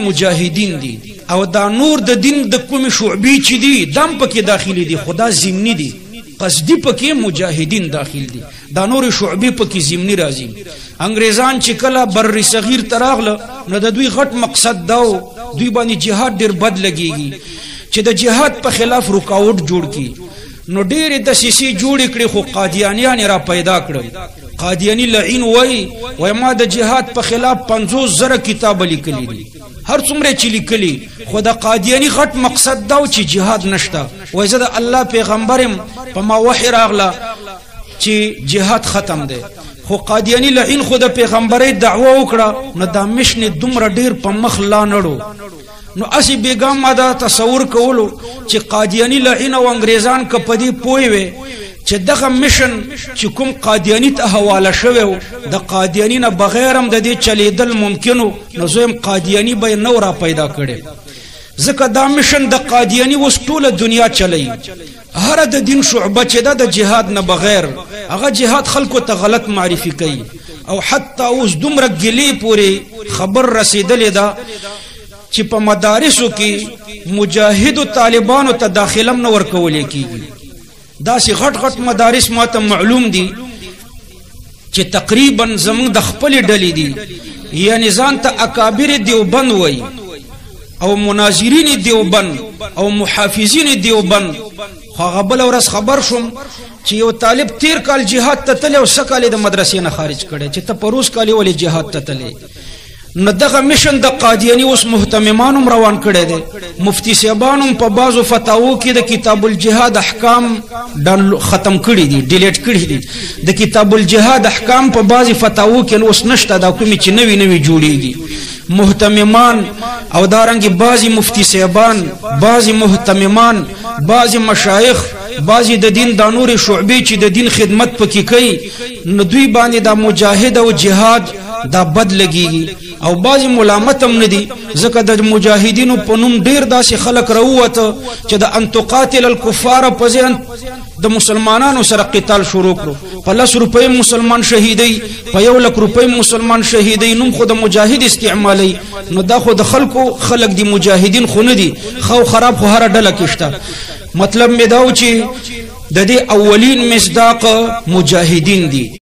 مجاهدین دي او دا نور د دین د کوم شعبې چې دي دم پکې داخلي دي خدا ضمني دي قصدي پکې مجاهدین داخل دي دا نور شعبې پکې ضمني راځي انګريزان چې کله بر صغیر تراغله نو د دوی غټ مقصد دا دوی باندې جهاد ډیر بد لګيږي چې د جهاد په خلاف رکاوټ جوړ کی نو ډېر د سیسي جوړ کړي خو قادیانیان را پیدا کړل قادیانی لعین وای ما د جهاد په خلاف 50,000 کتاب لیکلي دي هر څومره چې لیکلي خو د قادیانی غټ مقصد دا چې جهاد نشته وای زه د الله پیغمبرم په ما وحی راغله چې جهاد ختم دی خو قادیانی لعین خو د پیغمبري دعوه وکړه نو د مشن دومره ډېر په مخ لا نړو نو اسی بیگام ما دا تصور کولو چې قادیانی لعین او انګريزان کپدی پوي وي چې دغه مشن چې کوم قادیانی ته حواله شوی د قادیانی نه بغیر هم د دې چلیدل ممکنو نو زم قادیانی به نورا پیدا کړي ځکه دا مشن د قادیانی وس ټوله دنیا چلی هر د دین شعبه چې د جهاد نه بغیر هغه جهاد خلکو ته غلط معرفي کوي او حتی اوس دومره ګلی پوری خبر رسیدلې ده چې په مدارسو کې مجاهد طالبانو ته داخلم نه ورکول کېږي دا سي غټ غټ مدارس ماته معلوم دي چې تقریبا زمون د خپل ډلې دي یعنی ځان ته اکابر دیوبند وای او مناظرین دیوبند او محافظین دیوبند خو غبل ورس خبر شوم چې یو طالب 13 کال جهاد ته تل او سکاله د مدرسې نه خارج کړي چې ته پروس کالي ولې جهاد ته تلې نو دغه مشن د قادیانی اوس مهتممانو روان کړي دي مفتی صاحبانو په بازو فتاوو کې د کتاب الجهاد احکام ختم کړي دي ډیلیټ کړي دي د کتاب الجهاد احکام په بازي فتاوو کې اوس نشته دا کومي چې نوي نوي جوړيږي مهتممان او دارنګي بازي مفتی صاحبان بازي مهتممان بازي مشایخ بازي د دین د نور شعبې چې د دین خدمت پکې کوي نو دوی باندې د مجاهد او جهاد دا بد لګيږي او بعض ملامت هم ندي ځکه د مجاهدینو په نوم ډیر داسې خلک راووته چې د ان تقاتل الكفار په ځین د مسلمانانو سره قتال شروع کړو په 100 روپۍ مسلمان شهیدای په 1 لک روپۍ مسلمان شهیدای نوم خو د مجاهد استعمالي نو دا خو د خلک دي مجاهدین خو نه دي خو خراب خو هر ډله کېشته مطلب مې دا و چې د دې اولین مصداق مجاهدین دي